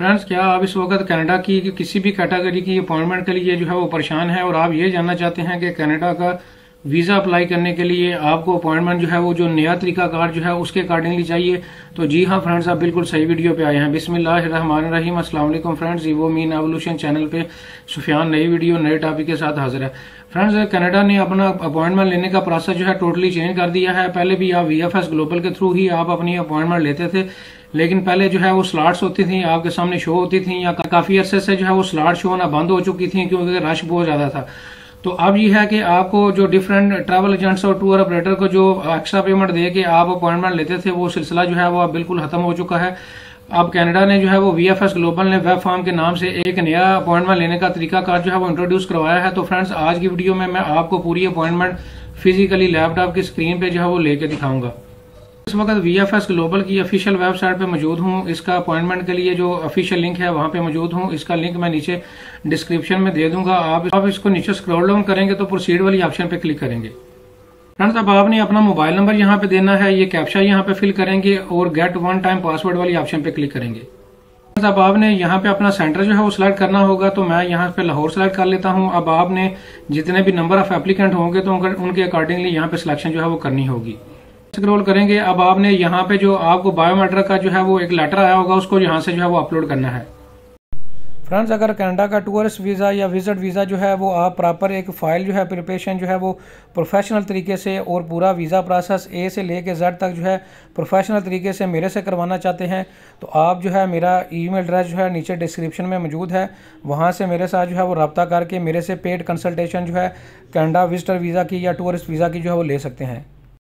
Friends, क्या आप इस वक्त कनाडा की किसी भी कैटेगरी की अपॉइंटमेंट के लिए जो है वो परेशान है और आप ये जानना चाहते हैं कि कनाडा का वीज़ा अप्लाई करने के लिए आपको अपॉइंटमेंट जो है वो जो नया तरीका कार जो है उसके अकॉर्डिंगली चाहिए? तो जी हाँ फ्रेंड्स, आप बिल्कुल सही वीडियो पे आए हैं। बिस्मिल्लाहिर्रहमानिर्रहीम, अस्सलाम वालेकुम फ्रेंड्स। वो मीन एवोल्यूशन चैनल पे सुफियान नई वीडियो नए टॉपिक के साथ हाजिर है। फ्रेंड्स, कनाडा ने अपना अपॉइंटमेंट लेने का प्रोसेस जो है टोटली चेंज कर दिया है। पहले भी आप VFS ग्लोबल के थ्रू ही आप अपनी अपॉइंटमेंट लेते थे, लेकिन पहले जो है वो स्लॉट्स होती थी, आपके सामने शो होती थी, या काफी अरसे से जो है वो स्लॉट शो होना बंद हो चुकी थी क्योंकि रश बहुत ज्यादा था। तो अब ये है कि आपको जो डिफरेंट ट्रैवल एजेंट्स और टूर ऑपरेटर को जो एक्स्ट्रा पेमेंट दे के आप अपॉइंटमेंट लेते थे, वो सिलसिला जो है वो अब बिल्कुल खत्म हो चुका है। अब कनाडा ने जो है वो VFS ग्लोबल ने वेब फॉर्म के नाम से एक नया अपॉइंटमेंट लेने का तरीका कार जो है वो इंट्रोड्यूस करवाया है। तो फ्रेंड्स, आज की वीडियो में मैं आपको पूरी अपॉइंटमेंट फिजिकली लैपटॉप की स्क्रीन पे जो है वो लेके दिखाऊंगा। इस वक्त VFS ग्लोबल की ऑफिशियल वेबसाइट पे मौजूद हूँ। इसका अपॉइंटमेंट के लिए जो ऑफिशियल लिंक है वहां पे मौजूद हूँ। इसका लिंक मैं नीचे डिस्क्रिप्शन में दे दूंगा। आप इसको नीचे स्क्रॉल डाउन करेंगे तो प्रोसीड वाली ऑप्शन पे क्लिक करेंगे। फ्रेंड्स, अब आपने अपना मोबाइल नंबर यहाँ पे देना है, ये कैप्चा यहाँ पे फिल करेंगे और गेट वन टाइम पासवर्ड वाली ऑप्शन पे क्लिक करेंगे। अब आपने यहाँ पे अपना सेंटर जो है वो सिलेक्ट करना होगा, तो मैं यहाँ पे लाहौर सेलेक्ट कर लेता हूँ। अब आपने जितने भी नंबर ऑफ एप्लीकेंट होंगे तो उनके अकॉर्डिंगली यहाँ पे सिलेक्शन जो है वो करनी होगी। स्क्रॉल करेंगे, अब आपने यहाँ पे जो आपको बायोमेट्रिक का जो है वो एक लेटर आया होगा, उसको यहाँ से जो है वो अपलोड करना है। फ्रेंड्स, अगर कनाडा का टूरिस्ट वीज़ा या विजिट वीज़ा जो है वो आप प्रॉपर एक फ़ाइल जो है प्रिपरेशन जो है वो प्रोफेशनल तरीके से और पूरा वीज़ा प्रोसेस A से लेके Z तक जो है प्रोफेशनल तरीके से मेरे से करवाना चाहते हैं, तो आप जो है मेरा ईमेल एड्रेस जो है नीचे डिस्क्रिप्शन में मौजूद है, वहाँ से मेरे साथ जो है वो रब्ता करके मेरे से पेड कंसल्टेशन जो है कनाडा विजिटर वीज़ा की या टूरिस्ट वीज़ा की जो है वो ले सकते हैं।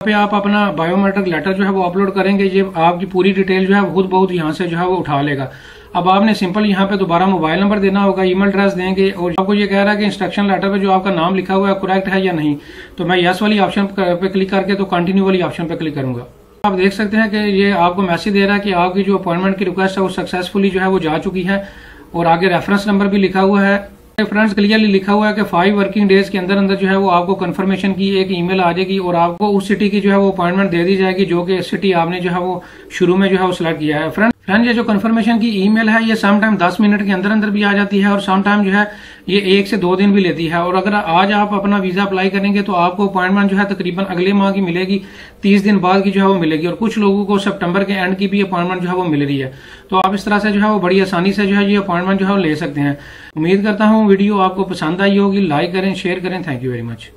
यहाँ पे आप अपना बायोमेट्रिक लेटर जो है वो अपलोड करेंगे, ये आपकी पूरी डिटेल जो है खुद बहुत यहाँ से जो है वो उठा लेगा। अब आपने सिंपल यहाँ पे दोबारा मोबाइल नंबर देना होगा, ईमेल एड्रेस देंगे और आपको ये कह रहा है कि इंस्ट्रक्शन लेटर पे जो आपका नाम लिखा हुआ है करेक्ट है या नहीं, तो मैं यस वाली ऑप्शन पे क्लिक करके तो कंटिन्यू वाली ऑप्शन पे क्लिक करूंगा। आप देख सकते हैं कि ये आपको मैसेज दे रहा है कि आपकी जो अपॉइंटमेंट की रिक्वेस्ट है वो सक्सेसफुली जो है वो जा चुकी है और आगे रेफरेंस नंबर भी लिखा हुआ है। फ्रेंड्स, क्लियरली लिखा हुआ है कि 5 वर्किंग डेज के अंदर अंदर जो है वो आपको कंफर्मेशन की एक ईमेल आ जाएगी और आपको उस सिटी की जो है वो अपॉइंटमेंट दे दी जाएगी जो कि सिटी आपने जो है वो शुरू में जो है वो सिलेक्ट किया है। फ्रेंड्स, ये जो कंफर्मेशन की ईमेल है ये सम टाइम 10 मिनट के अंदर अंदर भी आ जाती है और सम टाइम जो है ये 1 से 2 दिन भी लेती है। और अगर आज आप अपना वीजा अप्लाई करेंगे तो आपको अपॉइंटमेंट जो है तकरीबन अगले माह की मिलेगी, 30 दिन बाद की जो है वो मिलेगी, और कुछ लोगों को सितंबर के एंड की भी अपॉइंटमेंट जो है वो मिल रही है। तो आप इस तरह से जो है वो बड़ी आसानी से जो है ये अपॉइंटमेंट जो है वो ले सकते हैं। उम्मीद करता हूँ वीडियो आपको पसंद आई होगी। लाइक करें, शेयर करें। Thank you very much.